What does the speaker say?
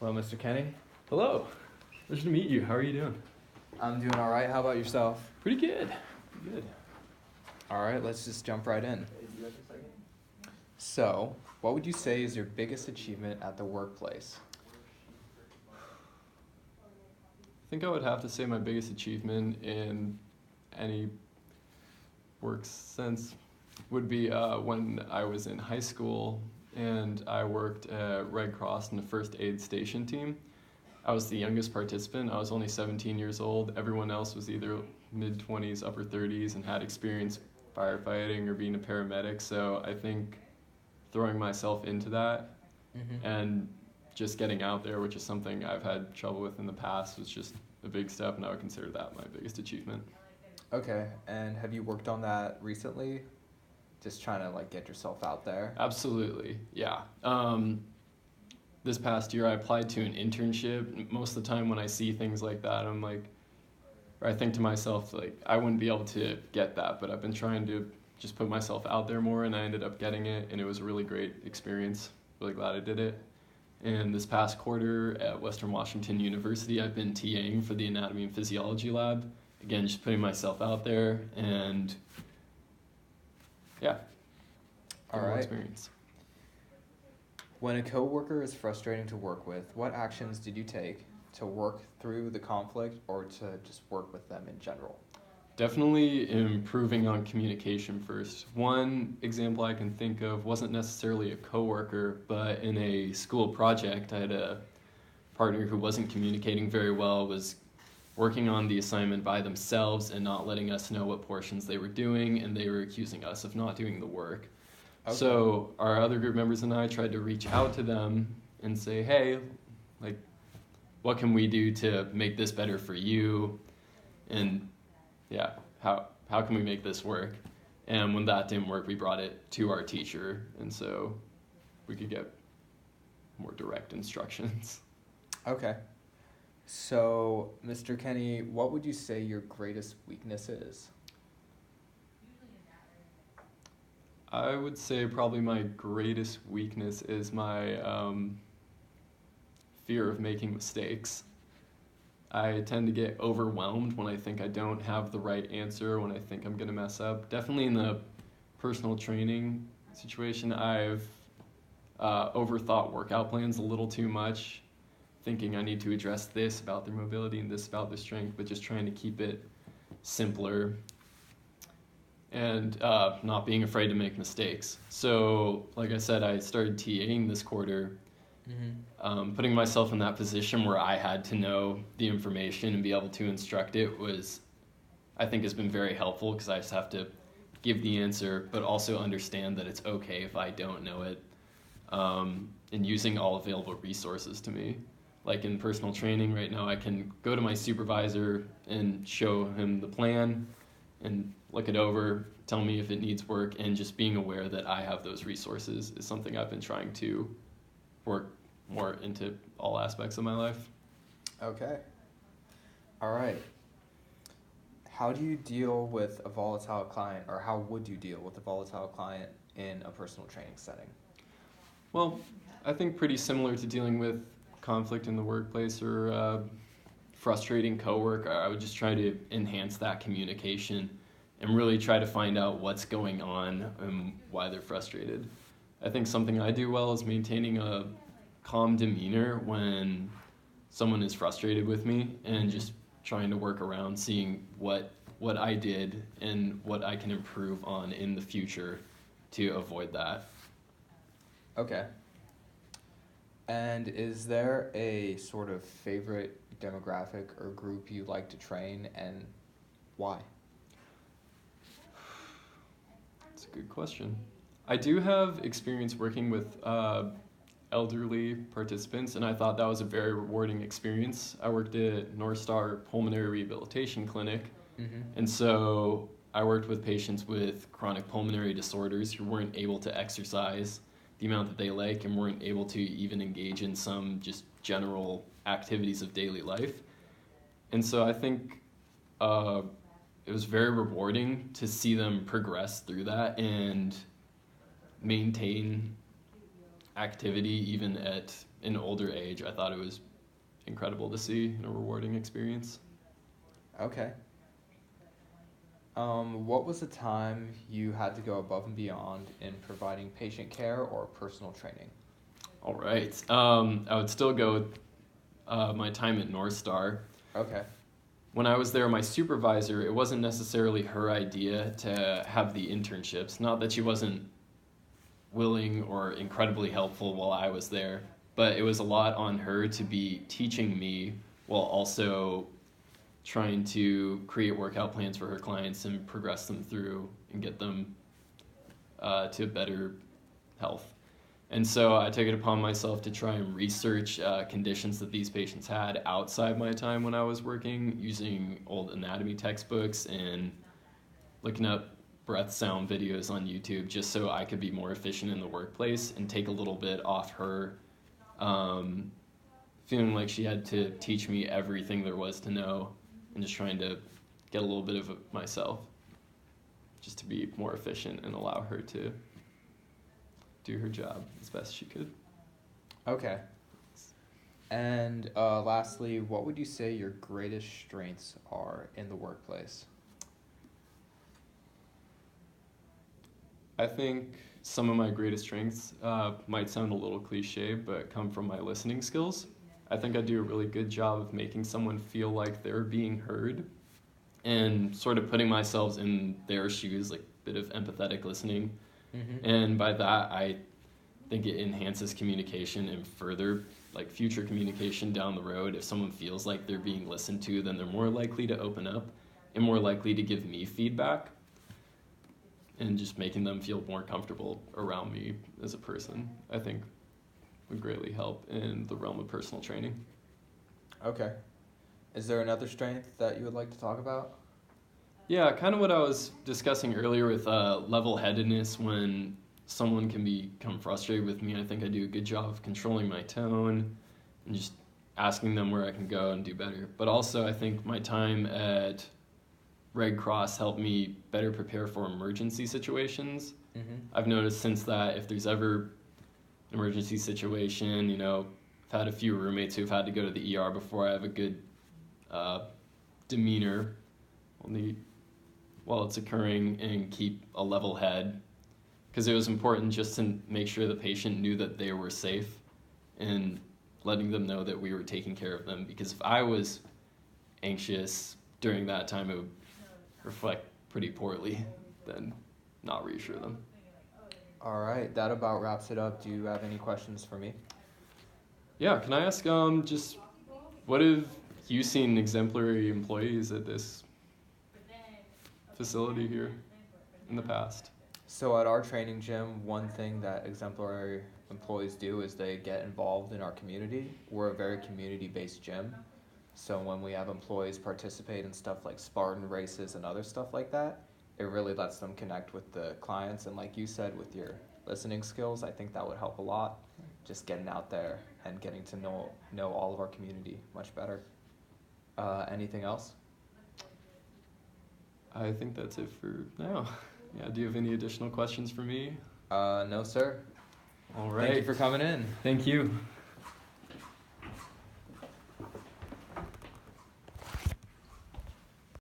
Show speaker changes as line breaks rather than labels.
Well, Mr. Kenney,
Hello. Pleasure to meet you. How are you doing?
I'm doing all right. How about yourself?
Pretty good. Pretty good.
All right, let's just jump right in. So, what would you say is your biggest achievement at the workplace?
I think I would have to say my biggest achievement in any work sense would be when I was in high school and I worked at Red Cross in the first aid station team. I was the youngest participant. I was only 17 years old. Everyone else was either mid-20s, upper 30s, and had experience firefighting or being a paramedic. So I think throwing myself into that and just getting out there, which is something I've had trouble with in the past, was just a big step, and I would consider that my biggest achievement.
Okay, and have you worked on that recently? Just trying to get yourself out there.
Absolutely, yeah. This past year I applied to an internship. Most of the time when I see things like that, I'm like, or I think to myself, like, I wouldn't be able to get that, but I've been trying to just put myself out there more, and I ended up getting it, and it was a really great experience. Really glad I did it. And this past quarter at Western Washington University, I've been TAing for the anatomy and physiology lab. Again, just putting myself out there, and yeah,
All
more
right.
experience.
When a coworker is frustrating to work with, what actions did you take to work through the conflict or to just work with them in general?
Definitely improving on communication first. One example I can think of wasn't necessarily a coworker, but in a school project, I had a partner who wasn't communicating very well, was working on the assignment by themselves and not letting us know what portions they were doing, and they were accusing us of not doing the work.
Okay.
So our other group members and I tried to reach out to them and say, hey, like, what can we do to make this better for you? And yeah, how can we make this work? And when that didn't work, we brought it to our teacher, and so we could get more direct instructions.
Okay. So, Mr. Kenney, what would you say your greatest weakness is?
I would say probably my greatest weakness is my fear of making mistakes. I tend to get overwhelmed when I think I don't have the right answer, when I think I'm going to mess up. Definitely in the personal training situation, I've overthought workout plans a little too much, thinking I need to address this about their mobility and this about their strength, but just trying to keep it simpler and not being afraid to make mistakes. So, like I said, I started TAing this quarter, putting myself in that position where I had to know the information and be able to instruct it was, I think, has been very helpful, because I just have to give the answer, but also understand that it's okay if I don't know it, and using all available resources to me. Like in personal training right now, I can go to my supervisor and show him the plan and look it over, tell me if it needs work, and just being aware that I have those resources is something I've been trying to work more into all aspects of my life.
Okay. All right. How do you deal with a volatile client, or how would you deal with a volatile client in a personal training setting?
Well, I think pretty similar to dealing with conflict in the workplace or frustrating coworker. I would just try to enhance that communication and really try to find out what's going on and why they're frustrated. I think something I do well is maintaining a calm demeanor when someone is frustrated with me, and just trying to work around seeing what I did and what I can improve on in the future to avoid that.
Okay. And is there a sort of favorite demographic or group you like to train, and why?
That's a good question. I do have experience working with elderly participants, and I thought that was a very rewarding experience. I worked at North Star Pulmonary Rehabilitation Clinic, and so I worked with patients with chronic pulmonary disorders who weren't able to exercise the amount that they like and weren't able to even engage in some just general activities of daily life. And so I think it was very rewarding to see them progress through that and maintain activity, even at an older age, I thought it was incredible to see and a rewarding experience.
Okay. What was the time you had to go above and beyond in providing patient care or personal training?
All right. I would still go with my time at North Star.
Okay.
When I was there, my supervisor, it wasn't necessarily her idea to have the internships. Not that she wasn't willing or incredibly helpful while I was there, but it was a lot on her to be teaching me while also trying to create workout plans for her clients and progress them through and get them to better health. And so I took it upon myself to try and research conditions that these patients had outside my time when I was working, using old anatomy textbooks and looking up breath sound videos on YouTube, just so I could be more efficient in the workplace and take a little bit off her, feeling like she had to teach me everything there was to know, and just trying to get a little bit of it myself, just to be more efficient and allow her to do her job as best she could.
Okay. And lastly, what would you say your greatest strengths are in the workplace?
I think some of my greatest strengths might sound a little cliche, but come from my listening skills. I think I do a really good job of making someone feel like they're being heard and sort of putting myself in their shoes, like a bit of empathetic listening.
Mm-hmm.
And by that, I think it enhances communication and further, like future communication down the road. If someone feels like they're being listened to, then they're more likely to open up and more likely to give me feedback, and just making them feel more comfortable around me as a person, I think would greatly help in the realm of personal training.
Okay. Is there another strength that you would like to talk about?
Yeah, kind of what I was discussing earlier with level-headedness. When someone can become frustrated with me, I think I do a good job of controlling my tone and just asking them where I can go and do better. But also, I think my time at Red Cross helped me better prepare for emergency situations.
Mm-hmm.
I've noticed since that if there's ever an emergency situation, you know, I've had a few roommates who've had to go to the ER before. I have a good demeanor while it's occurring and keep a level head, because it was important just to make sure the patient knew that they were safe and letting them know that we were taking care of them, because if I was anxious during that time, it would reflect pretty poorly, then not reassure them.
All right, that about wraps it up. Do you have any questions for me?
Yeah, can I ask just what have you seen exemplary employees at this facility here in the past?
So at our training gym, one thing that exemplary employees do is they get involved in our community. We're a very community-based gym. So when we have employees participate in stuff like Spartan races and other stuff like that, it really lets them connect with the clients. And like you said, with your listening skills, I think that would help a lot. Just getting out there and getting to know all of our community much better. Anything else?
I think that's it for now. Yeah, do you have any additional questions for me?
No, sir.
All
Thank you
right.
for coming in.
Thank you.